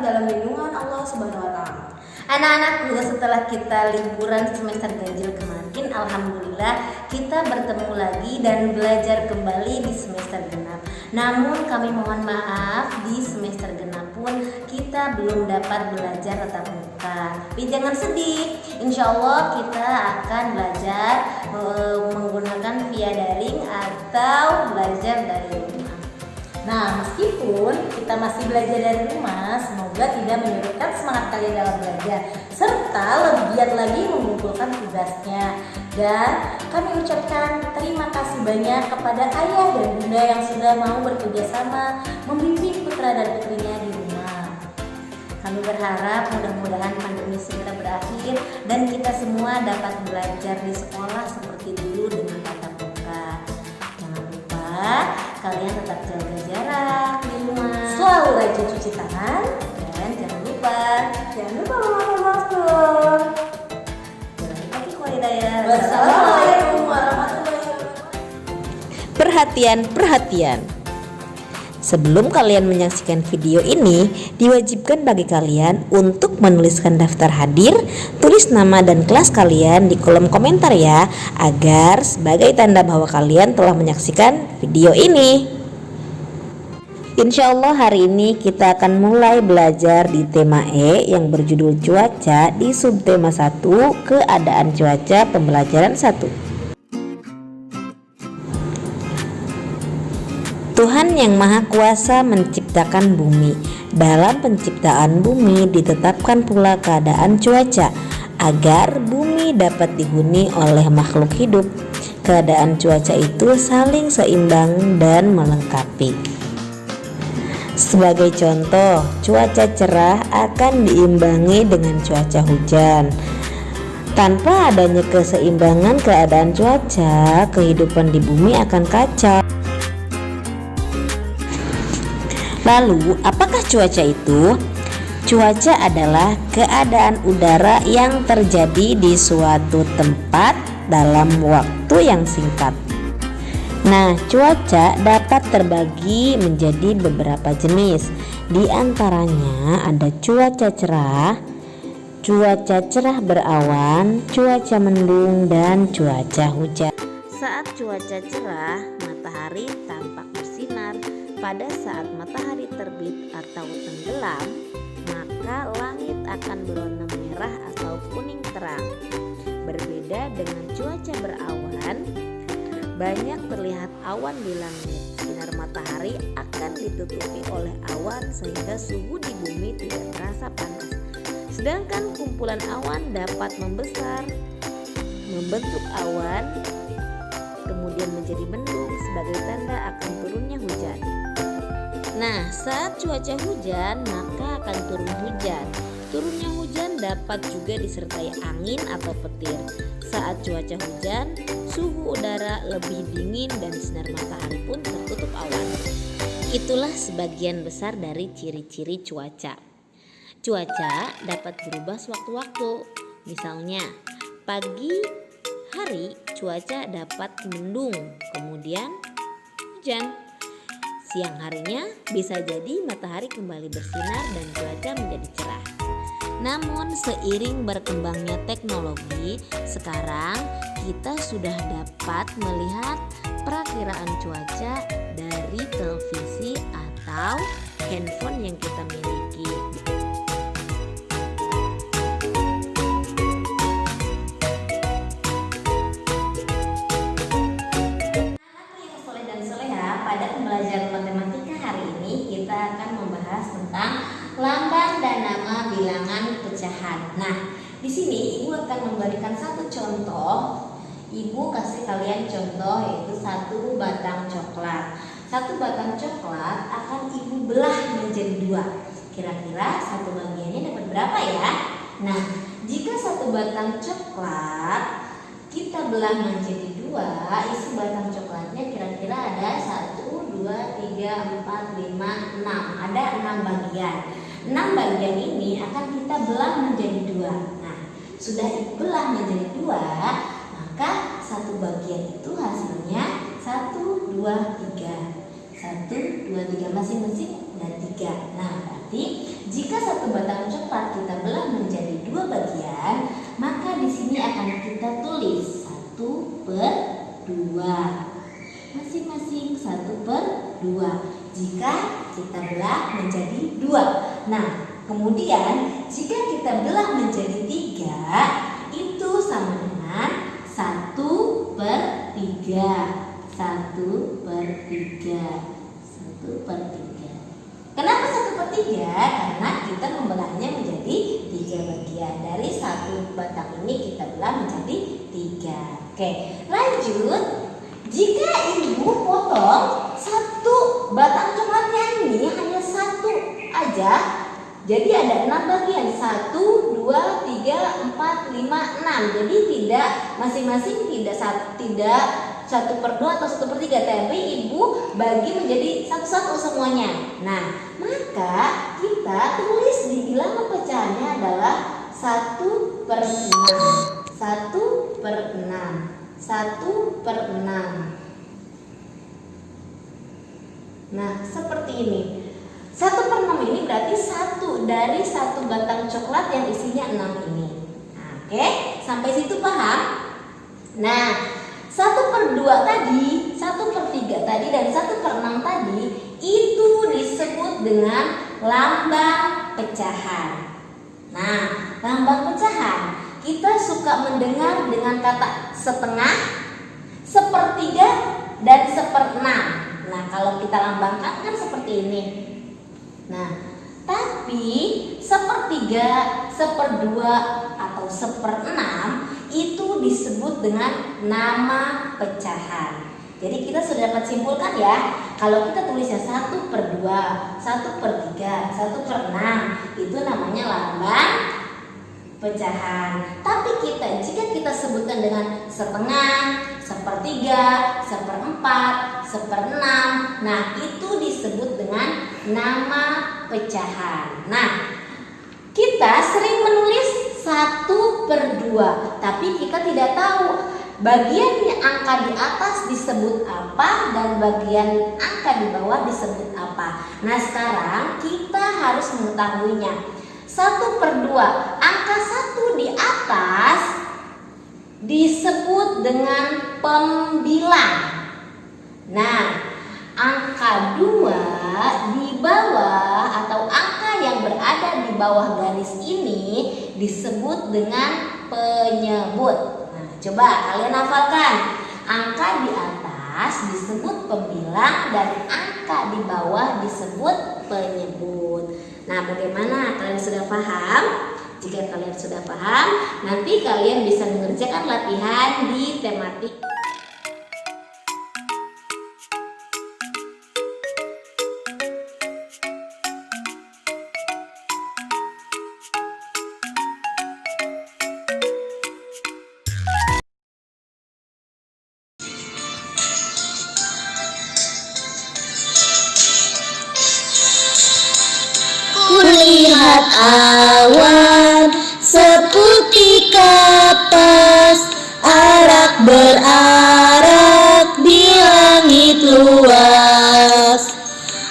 dalam lindungan Allah Subhanahu wa taala. Anak-anakku, setelah kita liburan semester ganjil kemarin, alhamdulillah kita bertemu lagi dan belajar kembali di semester genap. Namun kami mohon maaf, di semester genap pun kita belum dapat belajar tatap muka. Tapi jangan sedih, insya Allah kita akan belajar menggunakan via daring atau belajar dari rumah. Nah, meskipun kita masih belajar dari rumah, semoga tidak menyurutkan semangat kalian dalam belajar, serta lebih giat lagi mengumpulkan tugasnya. Dan kami ucapkan terima kasih banyak kepada ayah dan bunda yang sudah mau bekerja sama membimbing putra dan putrinya di rumah. Kami berharap mudah-mudahan pandemi segera berakhir dan kita semua dapat belajar di sekolah seperti dulu dengan tatap muka. Jangan lupa kalian tetap jaga jarak di rumah, Selalu rajin cuci tangan, dan jangan lupa memakai masker. jalan kaki Hidayah. Wassalamualaikum warahmatullahi wabarakatuh. Perhatian. Sebelum kalian menyaksikan video ini, diwajibkan bagi kalian untuk menuliskan daftar hadir, tulis nama dan kelas kalian di kolom komentar ya, agar sebagai tanda bahwa kalian telah menyaksikan video ini. Insya Allah hari ini kita akan mulai belajar di tema E yang berjudul cuaca di subtema 1 keadaan cuaca pembelajaran 1. Tuhan yang Maha Kuasa menciptakan bumi. Dalam penciptaan bumi ditetapkan pula keadaan cuaca agar bumi dapat dihuni oleh makhluk hidup. Keadaan cuaca itu saling seimbang dan melengkapi. Sebagai contoh, cuaca cerah akan diimbangi dengan cuaca hujan. Tanpa adanya keseimbangan keadaan cuaca, kehidupan di bumi akan kacau. Lalu, apakah cuaca itu? Cuaca adalah keadaan udara yang terjadi di suatu tempat dalam waktu yang singkat. Nah, cuaca dapat terbagi menjadi beberapa jenis. Di antaranya ada cuaca cerah berawan, cuaca mendung, dan cuaca hujan. Saat cuaca cerah, matahari tampak bersinar. Pada saat matahari terbit atau tenggelam, maka langit akan berwarna merah atau kuning terang. Berbeda dengan cuaca berawan, banyak terlihat awan di langit. Sinar matahari akan ditutupi oleh awan sehingga suhu di bumi tidak terasa panas. Sedangkan kumpulan awan dapat membesar, membentuk awan, kemudian menjadi mendung sebagai tanda akan turunnya hujan. Nah, saat cuaca hujan, maka akan turun hujan. Turunnya hujan dapat juga disertai angin atau petir. Saat cuaca hujan, suhu udara lebih dingin dan sinar matahari pun tertutup awan. Itulah sebagian besar dari ciri-ciri cuaca. Cuaca dapat berubah sewaktu-waktu. Misalnya, pagi hari cuaca dapat mendung, kemudian hujan. Siang harinya bisa jadi matahari kembali bersinar dan cuaca menjadi cerah. Namun seiring berkembangnya teknologi, sekarang kita sudah dapat melihat perakiraan cuaca dari televisi atau handphone yang kita miliki. Lambang dan nama bilangan pecahan. Nah, di sini Ibu akan memberikan satu contoh. Ibu kasih kalian contoh yaitu satu batang coklat. Satu batang coklat akan Ibu belah menjadi dua. Kira-kira satu bagiannya dapat berapa ya? Nah, jika satu batang coklat kita belah menjadi dua, isi batang coklatnya kira-kira ada 1, 2, 3, 4, 5, 6. Ada 6 bagian. 6 bagian ini akan kita belah menjadi dua. Nah, sudah dibelah menjadi dua, maka satu bagian itu hasilnya 1, 2, 3. 1, 2, 3 masing-masing dan 3. Nah, berarti jika satu batang coklat kita belah menjadi 2 bagian, maka di sini akan kita tulis 1/2. Masing-masing 1/2 jika kita belah menjadi 2. Nah, kemudian jika kita belah menjadi 3, itu sama dengan 1/3. 1/3. Kenapa 1/3? Karena kita membelahnya menjadi 3 bagian. Dari satu batang ini kita belah menjadi 3. Oke, lanjut. Jika ibu potong satu batang coklatnya ini hanya 1 aja, jadi ada 6 bagian. 1, 2, 3, 4, 5, 6. Jadi tidak masing-masing tidak 1/2 atau 1/3, tapi ibu bagi menjadi satu-satu semuanya. Nah, maka kita tulis di bilangan pecahannya adalah 1/6. 1/6. 1/6. Nah, seperti ini. 1/6 ini berarti 1 dari satu batang coklat yang isinya 6 ini. Nah, oke, sampai situ paham? Nah, 1/2 tadi, 1/3 tadi, dan 1/6 tadi itu disebut dengan lambang pecahan. Nah, lambang pecahan kita suka mendengar dengan kata setengah, 1/3, dan 1/6. Nah, kalau kita lambangkan kan seperti ini. Nah, tapi 1/3, 1/2, atau 1/6 itu disebut dengan nama pecahan. Jadi kita sudah dapat simpulkan ya, kalau kita tulisnya 1/2, 1/3, 1/6 itu namanya lambang pecahan. Tapi jika kita sebutkan dengan setengah, 1/3, 1/4, 1/6, nah itu disebut dengan nama pecahan. Nah, kita sering menulis 1/2, tapi kita tidak tahu bagian angka di atas disebut apa dan bagian angka di bawah disebut apa. Nah, sekarang kita harus mengetahuinya. 1/2, angka 1 di atas disebut dengan pembilang. Nah, angka 2 di bawah atau angka yang berada di bawah garis ini disebut dengan penyebut. Nah, coba kalian hafalkan. Angka di atas disebut pembilang dan angka di bawah disebut penyebut. Nah, bagaimana? Kalian sudah paham? Jika kalian sudah paham, nanti kalian bisa mengerjakan latihan di tematik. Kulihat awan seputih kapas, arak berarak di langit luas.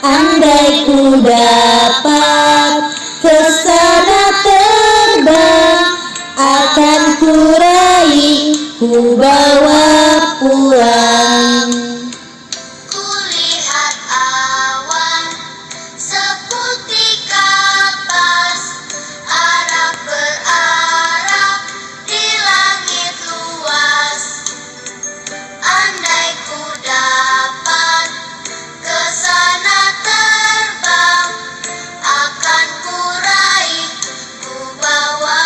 Andai ku dapat ke sana terbang, akan ku raih, ku bawa pulang. Kulihat awan seputih kapas, arak berarak di langit luas. Andai ku dapat ke sana terbang, akan ku raih, ku bawa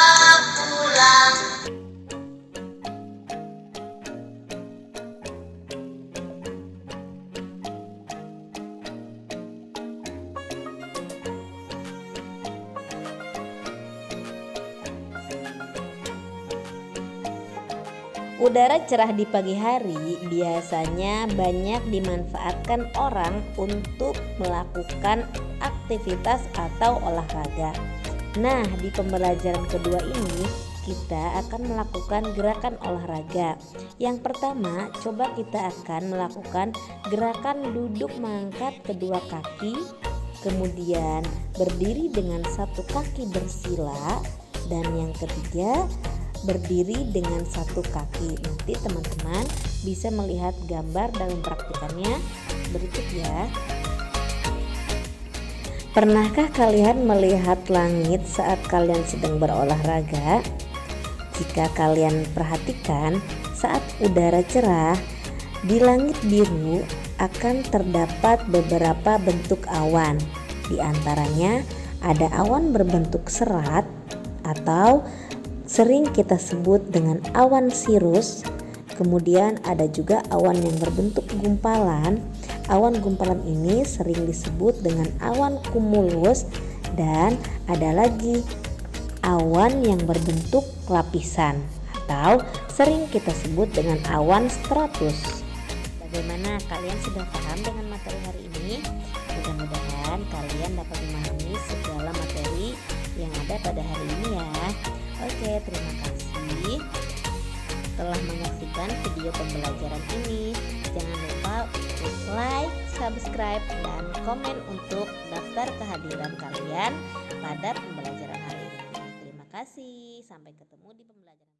pulang. Udara cerah di pagi hari biasanya banyak dimanfaatkan orang untuk melakukan aktivitas atau olahraga. Nah, di pembelajaran kedua ini kita akan melakukan gerakan olahraga. Yang pertama, coba kita akan melakukan gerakan duduk mengangkat kedua kaki. kemudian berdiri dengan satu kaki bersila, dan yang ketiga berdiri dengan satu kaki. Nanti teman-teman bisa melihat gambar dalam praktikannya berikut ya. Pernahkah kalian melihat langit saat kalian sedang berolahraga? Jika kalian perhatikan, saat udara cerah, di langit biru akan terdapat beberapa bentuk awan. Di antaranya ada awan berbentuk serat atau sering kita sebut dengan awan sirus. Kemudian ada juga awan yang berbentuk gumpalan. Awan gumpalan ini sering disebut dengan awan cumulus, dan ada lagi awan yang berbentuk lapisan atau sering kita sebut dengan awan stratus. Bagaimana, kalian sudah paham dengan materi hari ini? Mudah-mudahan kalian dapat memahami segala materi yang ada pada hari ini ya. Oke, terima kasih telah menyaksikan video pembelajaran ini. Jangan lupa like, subscribe, dan komen untuk daftar kehadiran kalian pada pembelajaran hari ini. Terima kasih, sampai ketemu di pembelajaran